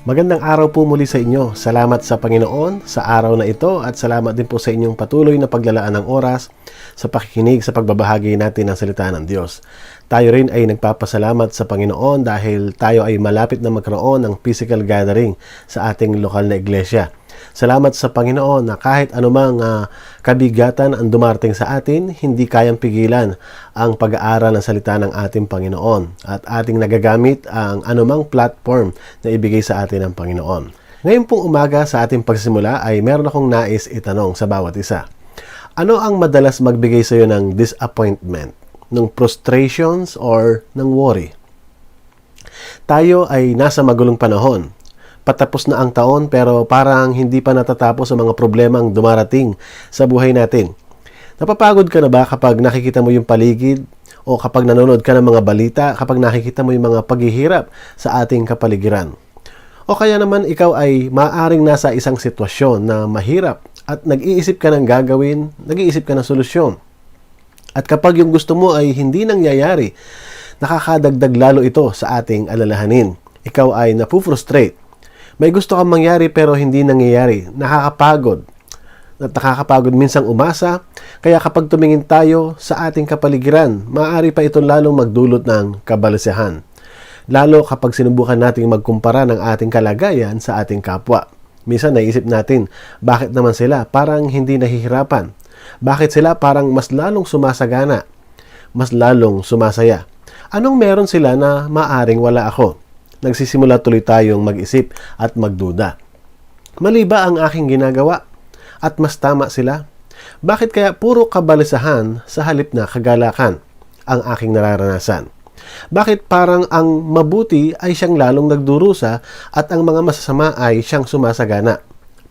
Magandang araw po muli sa inyo. Salamat sa Panginoon sa araw na ito at salamat din po sa inyong patuloy na paglalaan ng oras sa pakikinig sa pagbabahagi natin ng salita ng Diyos. Tayo rin ay nagpapasalamat sa Panginoon dahil tayo ay malapit na magkaroon ng physical gathering sa ating lokal na iglesia. Salamat sa Panginoon na kahit anumang kabigatan ang dumarating sa atin, hindi kayang pigilan ang pag-aaral ng salita ng ating Panginoon at ating nagagamit ang anumang platform na ibigay sa atin ng Panginoon. Ngayon pong umaga sa ating pagsimula ay meron akong nais itanong sa bawat isa. Ano ang madalas magbigay sa iyo ng disappointment, ng frustrations or ng worry? Tayo ay nasa magulong panahon. Patapos na ang taon pero parang hindi pa natatapos ang mga problemang dumarating sa buhay natin. Napapagod ka na ba kapag nakikita mo yung paligid o kapag nanonood ka ng mga balita, kapag nakikita mo yung mga paghihirap sa ating kapaligiran? O kaya naman ikaw ay maaaring nasa isang sitwasyon na mahirap at nag-iisip ka ng gagawin, nag-iisip ka ng solusyon. At kapag yung gusto mo ay hindi nangyayari, nakakadagdag lalo ito sa ating alalahanin. Ikaw ay napufrustrate. May gusto kang mangyari pero hindi nangyayari. Nakakapagod. At nakakapagod minsang umasa. Kaya kapag tumingin tayo sa ating kapaligiran, maaari pa ito lalong magdulot ng kabalisahan. Lalo kapag sinubukan nating magkumpara ng ating kalagayan sa ating kapwa. Minsan naisip natin, bakit naman sila parang hindi nahihirapan? Bakit sila parang mas lalong sumasagana? Mas lalong sumasaya? Anong meron sila na maaring wala ako? Nagsisimula tuloy tayong mag-isip at magduda. Mali ba ang aking ginagawa? At mas tama sila? Bakit kaya puro kabalisahan sa halip na kagalakan ang aking nararanasan? Bakit parang ang mabuti ay siyang lalong nagdurusa at ang mga masasama ay siyang sumasagana?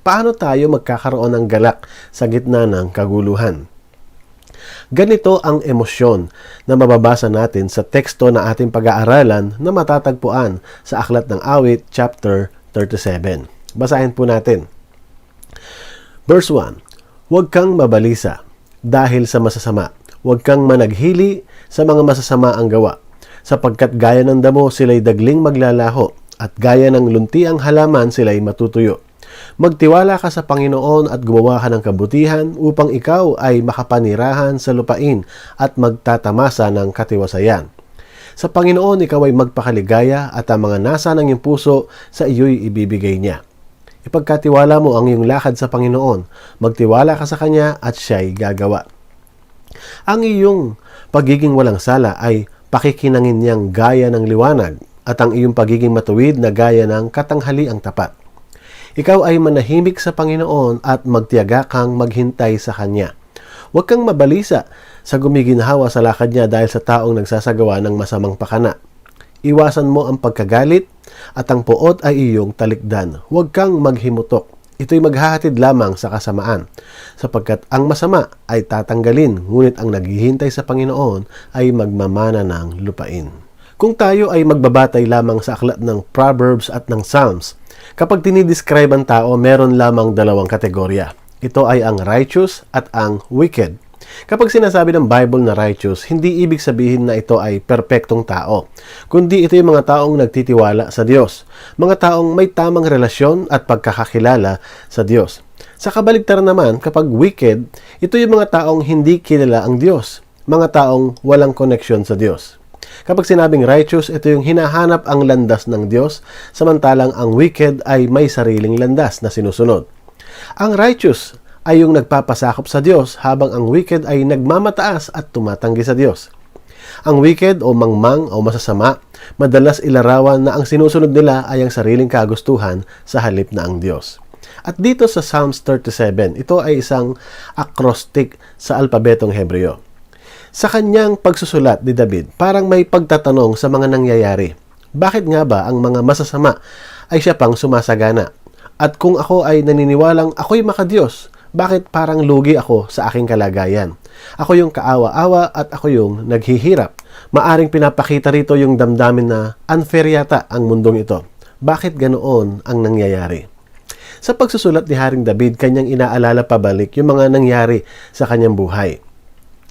Paano tayo magkakaroon ng galak sa gitna ng kaguluhan? Ganito ang emosyon na mababasa natin sa teksto na ating pag-aaralan na matatagpuan sa Aklat ng Awit, chapter 37. Basahin po natin. Verse 1, Huwag kang mabalisa dahil sa masasama. Huwag kang managhili sa mga masasama ang gawa, sapagkat gaya ng damo sila'y dagling maglalaho, at gaya ng luntiang halaman sila'y matutuyo. Magtiwala ka sa Panginoon at gumawa ka ng kabutihan upang ikaw ay makapanirahan sa lupain at magtatamasa ng katiwasayan. Sa Panginoon ikaw ay magpakaligaya at ang mga nasa ng iyong puso sa iyo'y ibibigay niya. Ipagkatiwala mo ang iyong lakad sa Panginoon, magtiwala ka sa Kanya at siya'y gagawa. Ang iyong pagiging walang sala ay pakikinangin niyang gaya ng liwanag at ang iyong pagiging matuwid na gaya ng katanghaliang tapat. Ikaw ay manahimik sa Panginoon at magtiyaga kang maghintay sa Kanya. Huwag kang mabalisa sa gumiginhawa sa lakad niya dahil sa taong nagsasagawa ng masamang pakana. Iwasan mo ang pagkagalit at ang puot ay iyong talikdan. Huwag kang maghimutok. Ito'y maghahatid lamang sa kasamaan, sapagkat ang masama ay tatanggalin, ngunit ang naghihintay sa Panginoon ay magmamana ng lupain. Kung tayo ay magbabatay lamang sa aklat ng Proverbs at ng Psalms, kapag dinidescribe ang tao, meron lamang dalawang kategorya. Ito ay ang righteous at ang wicked. Kapag sinasabi ng Bible na righteous, hindi ibig sabihin na ito ay perpektong tao, kundi ito yung mga taong nagtitiwala sa Diyos, mga taong may tamang relasyon at pagkakakilala sa Diyos. Sa kabaligtaran naman, kapag wicked, ito yung mga taong hindi kilala ang Diyos, mga taong walang koneksyon sa Diyos. Kapag sinabing righteous, ito yung hinahanap ang landas ng Diyos, samantalang ang wicked ay may sariling landas na sinusunod. Ang righteous ay yung nagpapasakop sa Diyos, habang ang wicked ay nagmamataas at tumatanggi sa Diyos. Ang wicked o mangmang o masasama, madalas ilarawan na ang sinusunod nila ay ang sariling kagustuhan sa halip na ang Diyos. At dito sa Psalms 37, ito ay isang acrostic sa alpabetong Hebreo. Sa kanyang pagsusulat ni David, parang may pagtatanong sa mga nangyayari. Bakit nga ba ang mga masasama ay siya pang sumasagana? At kung ako ay naniniwalang ako'y makadiyos, bakit parang lugi ako sa aking kalagayan? Ako yung kaawa-awa at ako yung naghihirap. Maaring pinapakita rito yung damdamin na unfair yata ang mundong ito. Bakit ganoon ang nangyayari? Sa pagsusulat ni Haring David, kanyang inaalala pabalik yung mga nangyari sa kanyang buhay.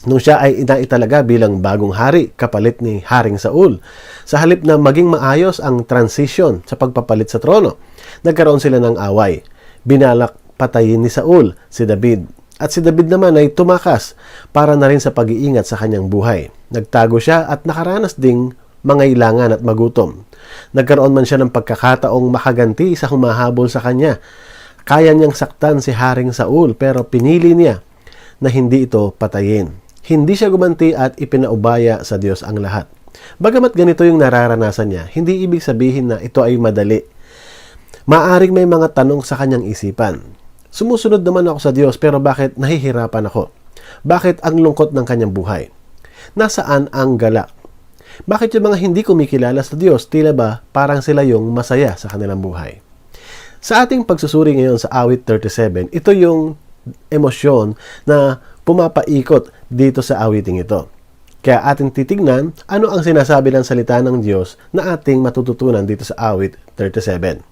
nung siya ay inaitalaga bilang bagong hari kapalit ni Haring Saul. Sa halip na maging maayos ang transition sa pagpapalit sa trono, Nagkaroon sila ng away. Binalak patayin ni Saul si David. At si David naman ay tumakas para na rin sa pag-iingat sa kanyang buhay. Nagtago siya at nakaranas ding mangailangan at magutom. Nagkaroon man siya ng pagkakataong makaganti sa humahabol sa kanya. Kaya niyang saktan si Haring Saul pero pinili niya na hindi ito patayin. Hindi siya gumanti at ipinaubaya sa Diyos ang lahat. Bagamat ganito yung nararanasan niya, hindi ibig sabihin na ito ay madali. Maaring may mga tanong sa kanyang isipan. Sumusunod naman ako sa Diyos pero bakit nahihirapan ako? Bakit ang lungkot ng kanyang buhay? Nasaan ang galak? Bakit yung mga hindi kumikilala sa Diyos tila ba parang sila yung masaya sa kanilang buhay? Sa ating pagsusuri ngayon sa awit 37, ito yung emosyon na pumapaikot dito sa awiting ito. Kaya ating titignan ano ang sinasabi ng salita ng Diyos na ating matututunan dito sa awit 37.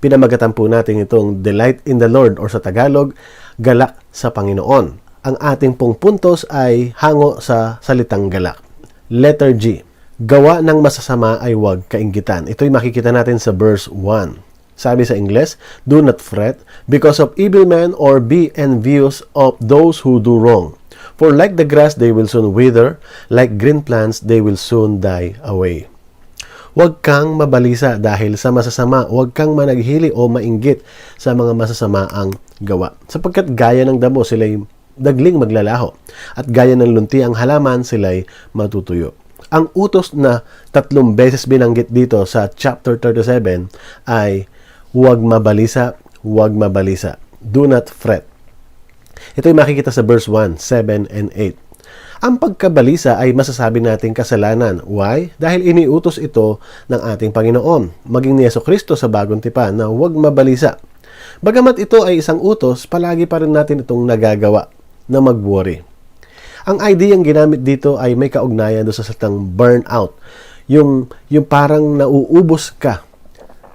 Pinamagatan po natin itong Delight in the Lord or sa Tagalog, Galak sa Panginoon. Ang ating pong puntos ay hango sa salitang galak. Letter G. Gawa ng masasama ay huwag kainggitan. Ito'y makikita natin sa verse 1. Sabi sa Ingles, do not fret because of evil men or be envious of those who do wrong. For like the grass they will soon wither, like green plants they will soon die away. Huwag kang mabalisa dahil sa masasama, huwag kang managhili o mainggit sa mga masasamaang gawa. Sapagkat gaya ng damo sila'y dagling maglalaho at gaya ng lunti ang halaman sila'y matutuyo. Ang utos na 3 beses binanggit dito sa chapter 37 ay huwag mabalisa, huwag mabalisa. Do not fret. Ito'y makikita sa verse 1, 7, and 8. Ang pagkabalisa ay masasabi nating kasalanan. Why? Dahil iniutos ito ng ating Panginoon, maging ni Jesucristo sa bagong tipan na huwag mabalisa. Bagamat ito ay isang utos, palagi pa rin natin itong nagagawa na mag-worry. Ang ideyang ginamit dito ay may kaugnayan doon sa salitang burnout. Yung parang nauubos ka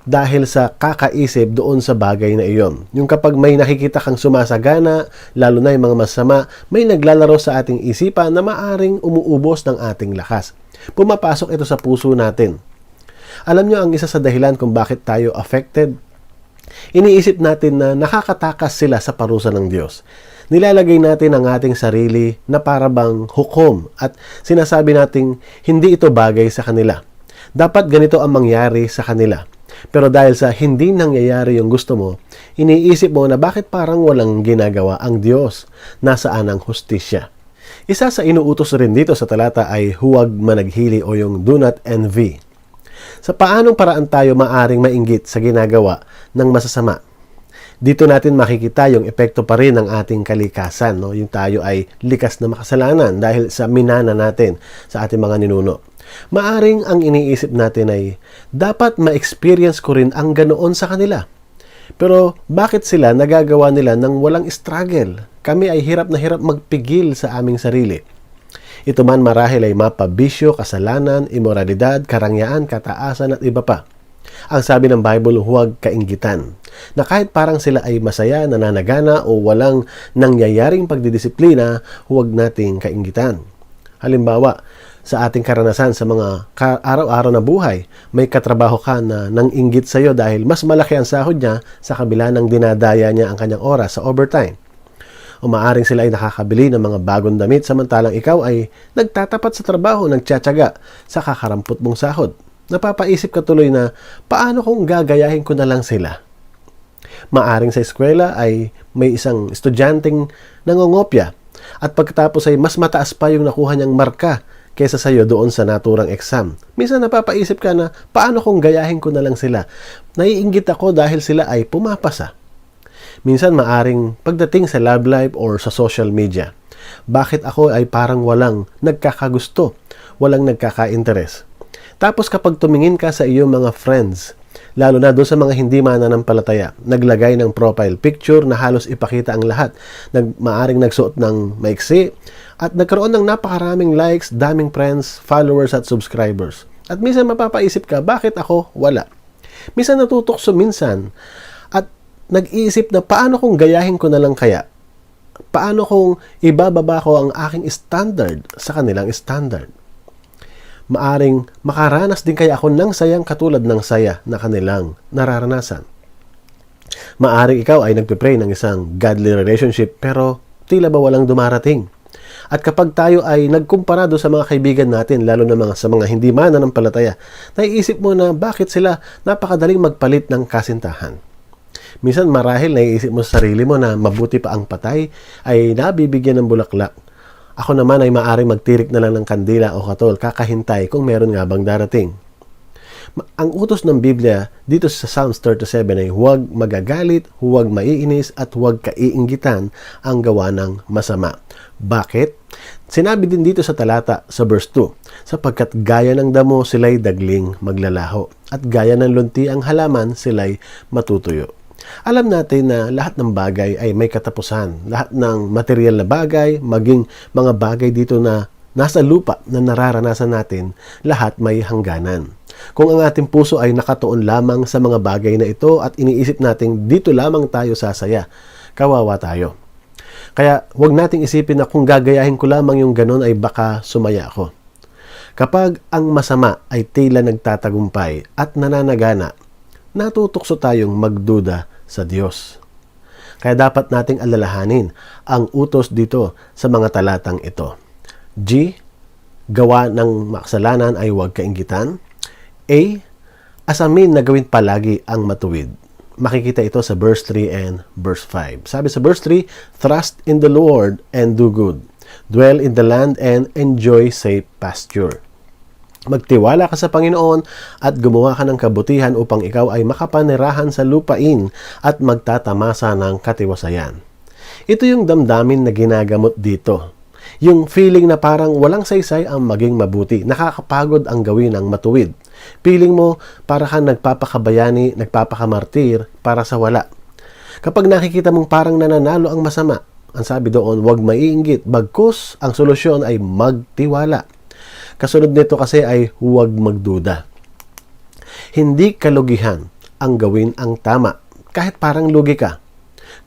dahil sa kakaisip doon sa bagay na iyon. Yung kapag may nakikita kang sumasagana, lalo na yung mga masama, may naglalaro sa ating isipan na maaring umuubos ng ating lakas. Pumapasok ito sa puso natin. Alam nyo ang isa sa dahilan kung bakit tayo affected? Iniisip natin na nakakatakas sila sa parusa ng Diyos. Nilalagay natin ang ating sarili na parabang hukom at sinasabi nating hindi ito bagay sa kanila. Dapat ganito ang mangyari sa kanila. Pero dahil sa hindi nangyayari yung gusto mo, iniisip mo na bakit parang walang ginagawa ang Diyos. Nasaan ang hustisya? Isa sa inuutos rin dito sa talata ay huwag managhili o yung do not envy. Sa paanong paraan tayo maaring mainggit sa ginagawa ng masasama? Dito natin makikita yung epekto pa rin ng ating kalikasan. No? Yung tayo ay likas na makasalanan dahil sa minana natin sa ating mga ninuno. Maaring ang iniisip natin ay dapat ma-experience ko rin ang ganoon sa kanila. Pero bakit sila nagagawa nila ng walang struggle? Kami ay hirap na hirap magpigil sa aming sarili. Ito man marahil ay mapabisyo, kasalanan, imoralidad, karangyaan, kataasan at iba pa. Ang sabi ng Bible, huwag kainggitan. Na kahit parang sila ay masaya, nananagana o walang nangyayaring pagdidisiplina, huwag nating kainggitan. Halimbawa, sa ating karanasan sa mga araw-araw na buhay, may katrabaho ka na nang-inggit sa iyo dahil mas malaki ang sahod niya sa kabila ng dinadaya niya ang kanyang oras sa overtime. O maaring sila ay nakakabili ng mga bagong damit samantalang ikaw ay nagtatapat sa trabaho, nagtsatsaga sa kakarampot mong sahod. Napapaisip ka tuloy na paano kung gagayahin ko na lang sila? Maaring sa eskwela ay may isang estudyanteng nangongopya at pagkatapos ay mas mataas pa yung nakuha niyang marka kaysa sa iyo doon sa naturang exam. Minsan napapaisip ka na paano kung gayahin ko na lang sila? Naiinggit ako dahil sila ay pumapasa. Minsan maaring pagdating sa love life or sa social media, bakit ako ay parang walang nagkakagusto, walang nagkaka-interes? Tapos kapag tumingin ka sa iyong mga friends, lalo na doon sa mga hindi mananampalataya, naglagay ng profile picture na halos ipakita ang lahat, maaring nagsuot ng maiksi, at nagkaroon ng napakaraming likes, daming friends, followers at subscribers. At minsan mapapaisip ka, bakit ako wala? Minsan natutokso minsan at nag-iisip na paano kung gayahin ko na lang kaya? Paano kung ibababa ko ang aking standard sa kanilang standard? Maaring makaranas din kaya ako ng sayang katulad ng saya na kanilang nararanasan. Maaring ikaw ay nagpe-pray ng isang godly relationship pero tila ba walang dumarating. At kapag tayo ay nagkumpara doon sa mga kaibigan natin, lalo na sa mga hindi mananampalataya, naiisip mo na bakit sila napakadaling magpalit ng kasintahan. Minsan marahil naiisip mo sa sarili mo na mabuti pa ang patay ay nabibigyan ng bulaklak. Ako naman ay maaaring magtirik na lang ng kandila o katol, kakahintay kung meron nga bang darating. Ang utos ng Biblia dito sa Psalms 37 ay huwag magagalit, huwag maiinis at huwag kaiinggitan ang gawa ng masama. Bakit? Sinabi din dito sa talata sa verse 2, sapagkat gaya ng damo sila'y dagling maglalaho at gaya ng lunti ang halaman sila'y matutuyo. Alam natin na lahat ng bagay ay may katapusan. Lahat ng material na bagay, maging mga bagay dito na nasa lupa na nararanasan natin, lahat may hangganan. Kung ang ating puso ay nakatuon lamang sa mga bagay na ito at iniisip natin dito lamang tayo sasaya, kawawa tayo. Kaya huwag nating isipin na kung gagayahin ko lamang yung ganon ay baka sumaya ako. Kapag ang masama ay tila nagtatagumpay at nananagana, natutukso tayong magduda sa Diyos. Kaya dapat nating alalahanin ang utos dito sa mga talatang ito. G. Gawa ng makasalanan ay huwag kainggitan. A. Asamin na gawin palagi ang matuwid. Makikita ito sa verse 3 and verse 5. Sabi sa verse 3, trust in the Lord and do good. Dwell in the land and enjoy safe pasture. Magtiwala ka sa Panginoon at gumawa ka ng kabutihan upang ikaw ay makapanirahan sa lupain at magtatamasa ng katiwasayan. Ito yung damdamin na ginagamot dito. Yung feeling na parang walang saysay ang maging mabuti. Nakakapagod ang gawin ng matuwid. Feeling mo para kang nagpapakabayani, nagpapakamartir para sa wala. Kapag nakikita mong parang nananalo ang masama, ang sabi doon, huwag maiinggit. Bagkus, ang solusyon ay magtiwala. Kasunod nito kasi ay huwag magduda. Hindi kalugihan ang gawin ang tama, kahit parang lugi ka.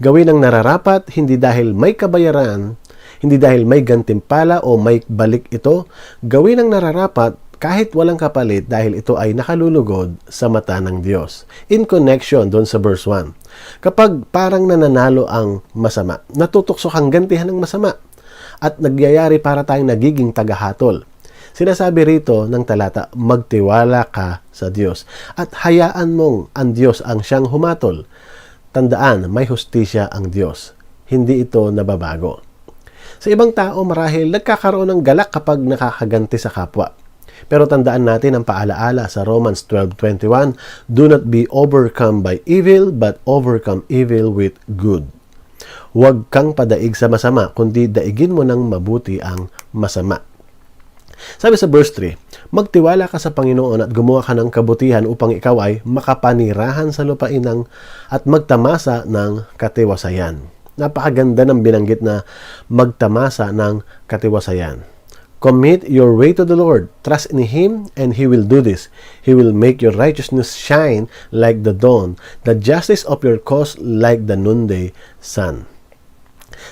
Gawin ang nararapat, hindi dahil may kabayaran, hindi dahil may gantimpala o may balik ito. Gawin ang nararapat kahit walang kapalit dahil ito ay nakalulugod sa mata ng Diyos. In connection doon sa verse 1. Kapag parang nananalo ang masama, natutukso kang gantihan ng masama at nagyayari para tayong nagiging tagahatol. Sinasabi rito ng talata, magtiwala ka sa Diyos at hayaan mong ang Diyos ang siyang humatol. Tandaan, may hustisya ang Diyos. Hindi ito nababago. Sa ibang tao, marahil nagkakaroon ng galak kapag nakakaganti sa kapwa. Pero tandaan natin ang paalaala sa Romans 12:21, do not be overcome by evil, but overcome evil with good. Huwag kang padaig sa masama, kundi daigin mo ng mabuti ang masama. Sabi sa verse 3, magtiwala ka sa Panginoon at gumawa ka ng kabutihan upang ikaw ay makapanirahan sa lupain at magtamasa ng katiwasayan. Napakaganda ng binanggit na magtamasa ng katiwasayan. Commit your way to the Lord. Trust in Him and He will do this. He will make your righteousness shine like the dawn, the justice of your cause like the noonday sun.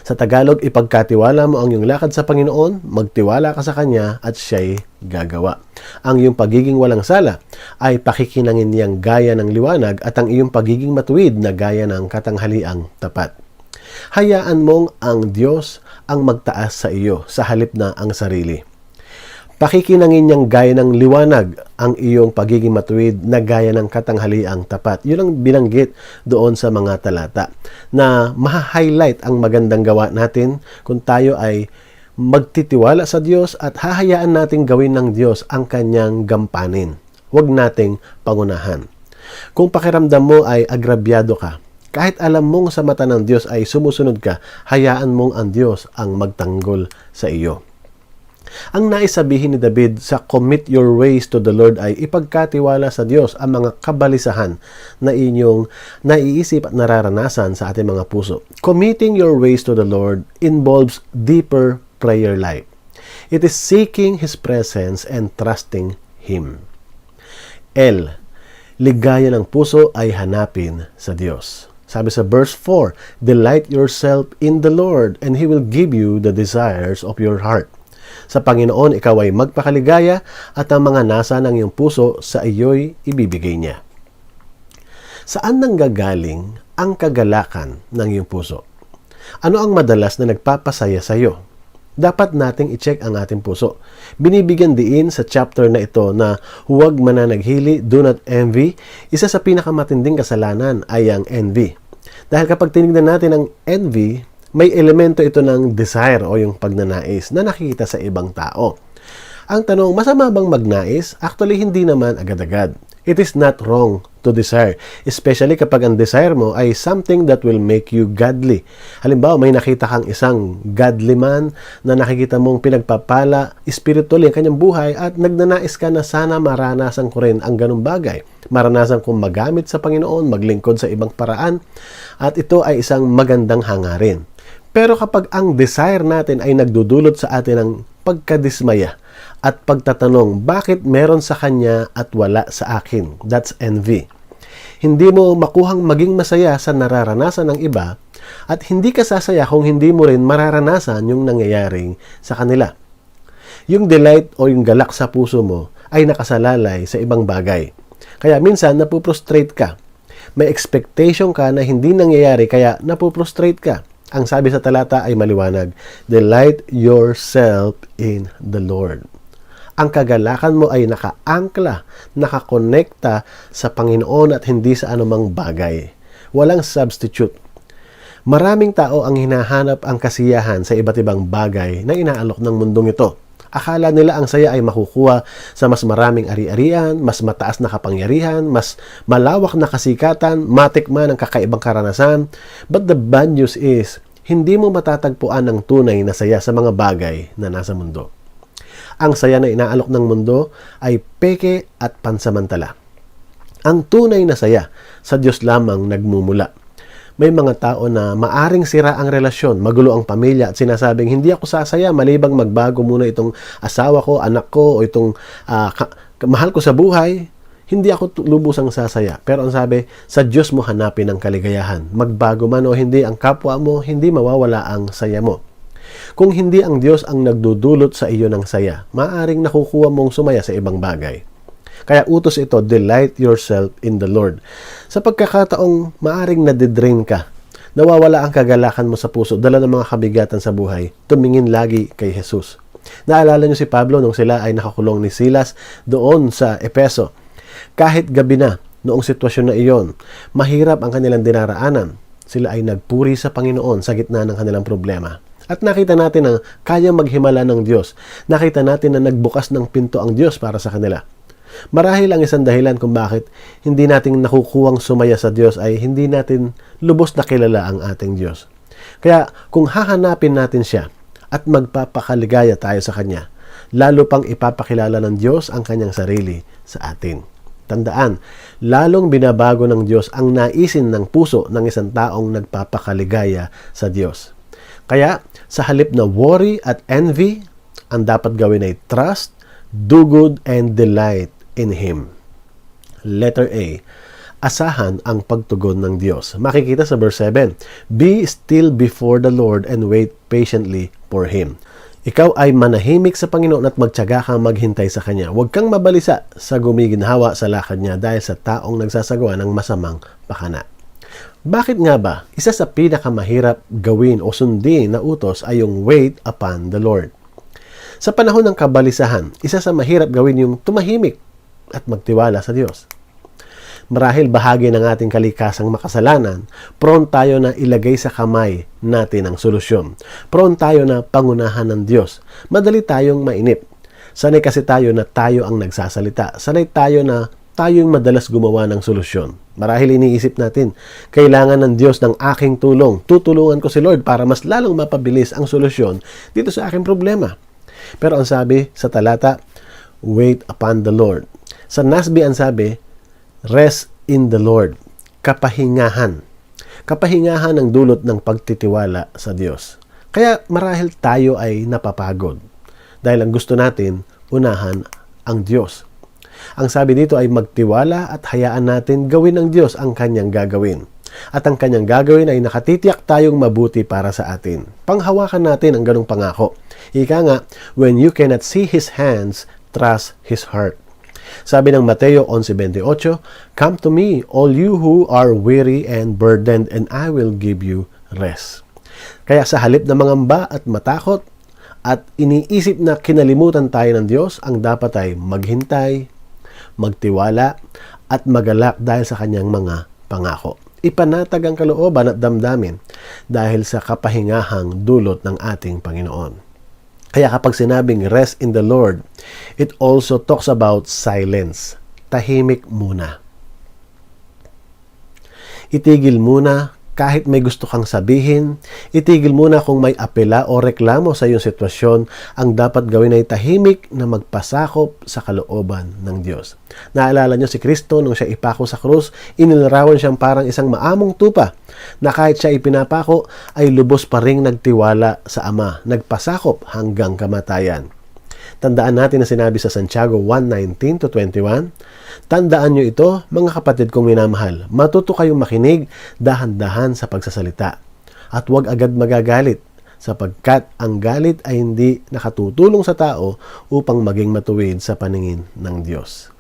Sa Tagalog, ipagkatiwala mo ang iyong lakad sa Panginoon, magtiwala ka sa Kanya at Siya'y gagawa. Ang iyong pagiging walang sala ay pakikinangin niyang gaya ng liwanag at ang iyong pagiging matuwid na gaya ng katanghaliang tapat. Hayaan mong ang Diyos ang magtaas sa iyo sa halip na ang sarili. Pakikinangin niyang gaya ng liwanag ang iyong pagiging matuwid na gaya ng katanghaliang tapat. Yun ang binanggit doon sa mga talata na maha-highlight ang magandang gawa natin kung tayo ay magtitiwala sa Diyos at hahayaan nating gawin ng Diyos ang kanyang gampanin. Huwag nating pangunahan. Kung pakiramdam mo ay agrabyado ka, kahit alam mong sa mata ng Diyos ay sumusunod ka, hayaan mong ang Diyos ang magtanggol sa iyo. Ang nais sabihin ni David sa commit your ways to the Lord ay ipagkatiwala sa Diyos ang mga kabalisahan na inyong naiisip at nararanasan sa ating mga puso. Committing your ways to the Lord involves deeper prayer life. It is seeking His presence and trusting Him. L. Ligaya ng puso ay hanapin sa Diyos. Sabi sa verse 4, delight yourself in the Lord and He will give you the desires of your heart. Sa Panginoon, ikaw ay magpakaligaya at ang mga nasa ng iyong puso sa iyo'y ibibigay niya. Saan nanggagaling ang kagalakan ng iyong puso? Ano ang madalas na nagpapasaya sa iyo? Dapat nating i-check ang ating puso. Binibigyan diin sa chapter na ito na huwag mananaghili, do not envy. Isa sa pinakamatinding kasalanan ay ang envy. Dahil kapag tinignan natin ang envy, may elemento ito ng desire o yung pagnanais na nakikita sa ibang tao. Ang tanong, masama bang magnais? Actually, hindi naman agad-agad. It is not wrong to desire, especially kapag ang desire mo ay something that will make you godly. Halimbawa, may nakita kang isang godly man na nakikita mong pinagpapala spiritually ang kanyang buhay at nagnanais ka na sana maranasan ko rin ang ganung bagay. Maranasan kong magamit sa Panginoon, maglingkod sa ibang paraan, at ito ay isang magandang hangarin. Pero kapag ang desire natin ay nagdudulot sa atin ng pagkadismaya at pagtatanong, bakit meron sa kanya at wala sa akin? That's envy. Hindi mo makuhang maging masaya sa nararanasan ng iba at hindi ka sasaya kung hindi mo rin mararanasan yung nangyayaring sa kanila. Yung delight o yung galak sa puso mo ay nakasalalay sa ibang bagay. Kaya minsan napuprostrate ka. May expectation ka na hindi nangyayari kaya napuprostrate ka. Ang sabi sa talata ay maliwanag, delight yourself in the Lord. Ang kagalakan mo ay nakaangkla, nakakonekta sa Panginoon at hindi sa anumang bagay. Walang substitute. Maraming tao ang hinahanap ang kasiyahan sa iba't ibang bagay na inaalok ng mundong ito. Akala nila ang saya ay makukuha sa mas maraming ari-arian, mas mataas na kapangyarihan, mas malawak na kasikatan, matikman ang kakaibang karanasan. But the bad news is, hindi mo matatagpuan ang tunay na saya sa mga bagay na nasa mundo. Ang saya na inaalok ng mundo ay peke at pansamantala. Ang tunay na saya sa Diyos lamang nagmumula. May mga tao na maaring sira ang relasyon, magulo ang pamilya at sinasabing hindi ako sasaya malibang magbago muna itong asawa ko, anak ko o itong mahal ko sa buhay. Hindi ako lubusang sasaya. Pero ang sabi, sa Diyos mo hanapin ang kaligayahan. Magbago man o hindi ang kapwa mo, hindi mawawala ang saya mo. Kung hindi ang Diyos ang nagdudulot sa iyo ng saya, maaring nakukuha mong sumaya sa ibang bagay. Kaya utos ito, delight yourself in the Lord. Sa pagkakataong maaring nadidrain ka, nawawala ang kagalakan mo sa puso, dala ng mga kabigatan sa buhay, tumingin lagi kay Jesus. Naalala niyo si Pablo nung sila ay nakakulong ni Silas doon sa Efeso. Kahit gabi na, noong sitwasyon na iyon, mahirap ang kanilang dinaraanan. Sila ay nagpuri sa Panginoon sa gitna ng kanilang problema. At nakita natin na kayang maghimala ng Diyos. Nakita natin na nagbukas ng pinto ang Diyos para sa kanila. Marahil ang isang dahilan kung bakit hindi natin nakukuhang sumaya sa Diyos ay hindi natin lubos na kilala ang ating Diyos. Kaya kung hahanapin natin siya at magpapakaligaya tayo sa Kanya, lalo pang ipapakilala ng Diyos ang Kanyang sarili sa atin. Tandaan, lalong binabago ng Diyos ang naisin ng puso ng isang taong nagpapakaligaya sa Diyos. Kaya sa halip na worry at envy, ang dapat gawin ay trust, do good, and delight in Him. Letter A, asahan ang pagtugon ng Diyos. Makikita sa verse 7, be still before the Lord and wait patiently for Him. Ikaw ay manahimik sa Panginoon at magtiyaga kang maghintay sa Kanya. Huwag kang mabalisa sa gumiginhawa sa lakad niya dahil sa taong nagsasagawa ng masamang pakana. Bakit nga ba? Isa sa pinakamahirap gawin o sundin na utos ay yung wait upon the Lord. Sa panahon ng kabalisahan, isa sa mahirap gawin yung tumahimik at magtiwala sa Diyos. Marahil bahagi ng ating kalikasang makasalanan, prone tayo na ilagay sa kamay natin ang solusyon. Prone tayo na pangunahan ng Diyos. Madali tayong mainip. Sanay kasi tayo na tayo ang nagsasalita. Sanay tayo na tayo yung madalas gumawa ng solusyon. Marahil iniisip natin, kailangan ng Diyos ng aking tulong. Tutulungan ko si Lord para mas lalong mapabilis ang solusyon dito sa aking problema. Pero ang sabi sa talata, wait upon the Lord. Sa NASB ang sabi, rest in the Lord. Kapahingahan. Kapahingahan ang dulot ng pagtitiwala sa Diyos. Kaya marahil tayo ay napapagod. Dahil ang gusto natin, unahan ang Diyos. Ang sabi dito ay magtiwala at hayaan natin gawin ng Diyos ang kanyang gagawin. At ang kanyang gagawin ay nakatitiyak tayong mabuti para sa atin. Panghawakan natin ang ganong pangako. Ika nga, when you cannot see His hands, trust His heart. Sabi ng Mateo 11:28, "Come to me, all you who are weary and burdened, and I will give you rest." Kaya sa halip na mangamba at matakot at iniisip na kinalimutan tayo ng Diyos, ang dapat ay maghintay, magtiwala, at magalak dahil sa kanyang mga pangako. Ipanatag ang kalooban at damdamin dahil sa kapahingahang dulot ng ating Panginoon. Kaya kapag sinabing rest in the Lord, it also talks about silence. Tahimik muna. Itigil muna kahit may gusto kang sabihin. Itigil muna kung may apela o reklamo sa iyong sitwasyon. Ang dapat gawin ay tahimik na magpasakop sa kalooban ng Diyos. Naalala niyo si Kristo nung siya ipako sa krus, inilarawan siyang parang isang maamong tupa na kahit siya ipinapako ay lubos pa ring nagtiwala sa Ama, nagpasakop hanggang kamatayan. Tandaan natin na sinabi sa Santiago 1:19-21, "Tandaan nyo ito, mga kapatid kong minamahal, matuto kayong makinig, dahan-dahan sa pagsasalita. At huwag agad magagalit, sapagkat ang galit ay hindi nakatutulong sa tao upang maging matuwid sa paningin ng Diyos."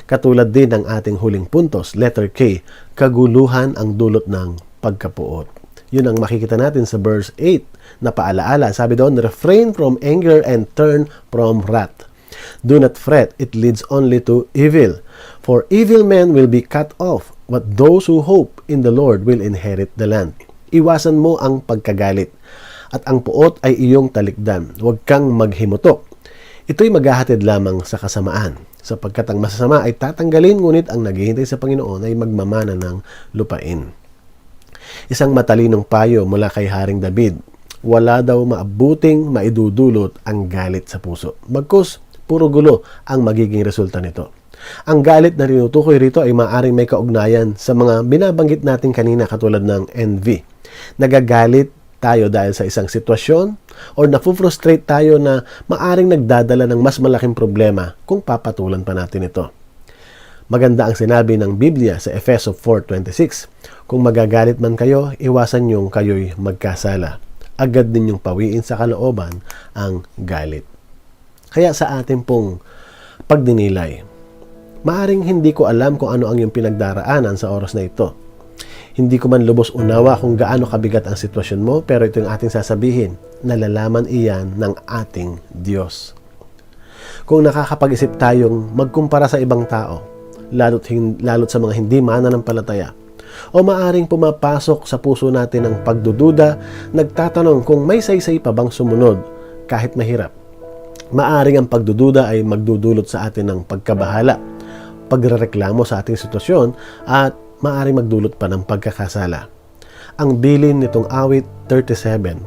Katulad din ng ating huling puntos, letter K, kaguluhan ang dulot ng pagkapuot. Yun ang makikita natin sa verse 8 na paalaala. Sabi doon, refrain from anger and turn from wrath. Do not fret, it leads only to evil. For evil men will be cut off, but those who hope in the Lord will inherit the land. Iwasan mo ang pagkagalit, at ang puot ay iyong talikdan. Huwag kang maghimutok. Ito'y maghahatid lamang sa kasamaan, sapagkat ang masasama ay tatanggalin, ngunit ang naghihintay sa Panginoon ay magmamana ng lupain. Isang matalinong payo mula kay Haring David, wala daw maabuting maidudulot ang galit sa puso. Bagkus, puro gulo ang magiging resulta nito. Ang galit na tinutukoy rito ay maaaring may kaugnayan sa mga binabanggit natin kanina katulad ng envy. Nagagalit tayo dahil sa isang sitwasyon o nafu-frustrate tayo na maaaring nagdadala ng mas malaking problema kung papatulan pa natin ito. Maganda ang sinabi ng Biblia sa Efeso 4:26, "Kung magagalit man kayo, iwasan niyong kayo'y magkasala. Agad din niyong pawiin sa kalooban ang galit." Kaya sa ating pong pagdinilay, maaring hindi ko alam kung ano ang iyong pinagdaraanan sa oras na ito. Hindi ko man lubos unawa kung gaano kabigat ang sitwasyon mo, pero ito yung ating sasabihin, nalalaman iyan ng ating Diyos. Kung nakakapag-isip tayong magkumpara sa ibang tao, lalo't sa mga hindi mananampalataya, o maaring pumapasok sa puso natin ang pagdududa, nagtatanong kung may saysay pa bang sumunod kahit mahirap. Maaring ang pagdududa ay magdudulot sa atin ng pagkabahala, pagrereklamo sa ating sitwasyon, at maaring magdulot pa ng pagkakasala. Ang bilin nitong awit 37,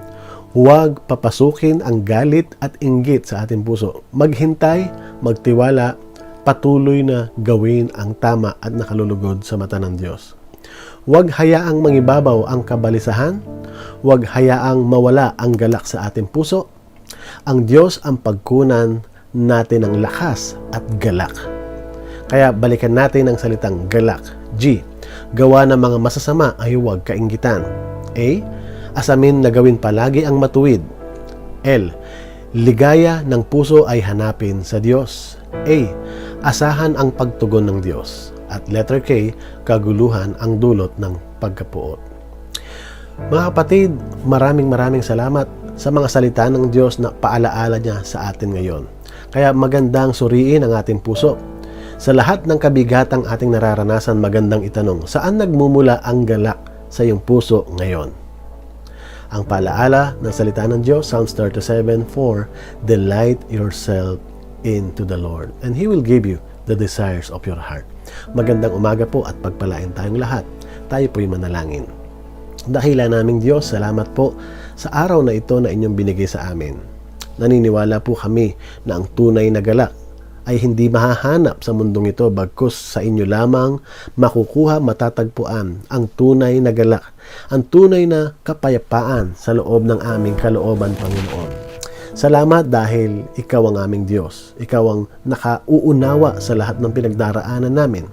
huwag papasukin ang galit at inggit sa ating puso. Maghintay, magtiwala, patuloy na gawin ang tama at nakalulugod sa mata ng Diyos. Huwag hayaang mangibabaw ang kabalisahan. Huwag hayaang mawala ang galak sa ating puso. Ang Diyos ang pagkunan natin ng lakas at galak. Kaya balikan natin ang salitang galak. G. Gawa ng mga masasama ay huwag kainggitan. A. Asamin na gawin palagi ang matuwid. L. Ligaya ng puso ay hanapin sa Diyos. A. Asahan ang pagtugon ng Diyos. At letter K, kaguluhan ang dulot ng pagkapuot. Mga kapatid, maraming salamat sa mga salita ng Diyos na paalaala niya sa atin ngayon. Kaya magandang suriin ang ating puso. Sa lahat ng kabigatang ating nararanasan, magandang itanong, saan nagmumula ang galak sa iyong puso ngayon? Ang paalaala ng salita ng Diyos, Psalms 37:4, delight yourself into the Lord, and He will give you the desires of your heart. Magandang umaga po at pagpalain tayong lahat. Tayo po'y manalangin. Dakila naming Diyos, salamat po sa araw na ito na inyong binigay sa amin. Naniniwala po kami na ang tunay na galak ay hindi mahahanap sa mundong ito, bagkus sa inyo lamang makukuha, matatagpuan ang tunay na galak, ang tunay na kapayapaan sa loob ng aming kalooban, Panginoon. Salamat dahil Ikaw ang aming Diyos. Ikaw ang nakauunawa sa lahat ng pinagdaraanan namin.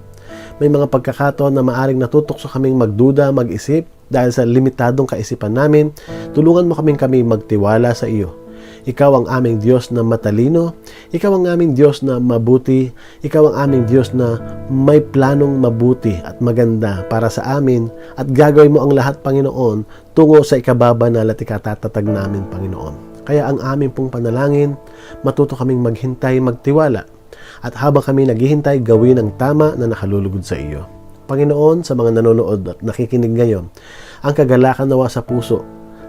May mga pagkakataon na maaring natutokso kaming magduda, mag-isip dahil sa limitadong kaisipan namin. Tulungan mo kami magtiwala sa iyo. Ikaw ang aming Diyos na matalino. Ikaw ang aming Diyos na mabuti. Ikaw ang aming Diyos na may planong mabuti at maganda para sa amin. At gagawin mo ang lahat, Panginoon, tungo sa ikababanal at ikatatatag namin, Panginoon. Kaya ang aming pong panalangin, matuto kaming maghintay, magtiwala. At habang kami naghihintay, gawin ang tama na nakalulugod sa iyo. Panginoon, sa mga nanonood at nakikinig ngayon, ang kagalakan nawa sa puso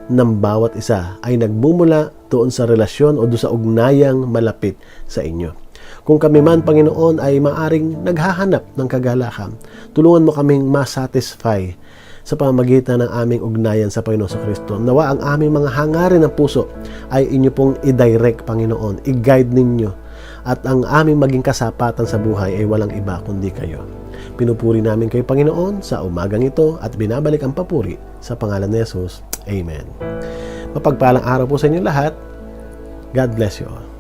ng bawat isa ay nagmumula doon sa relasyon o doon sa ugnayang malapit sa inyo. Kung kami man, Panginoon, ay maaring naghahanap ng kagalakan, tulungan mo kaming masatisfy sa pamamagitan ng aming ugnayan sa Panginoon sa Kristo. Nawa ang aming mga hangarin ng puso ay inyo pong i-direct, Panginoon, i-guide ninyo, at ang aming maging kasapatan sa buhay ay walang iba kundi kayo. Pinupuri namin kayo, Panginoon, sa umagang ito at binabalik ang papuri sa pangalan ni Jesus. Amen. Mapagpalang araw po sa inyo lahat. God bless you all.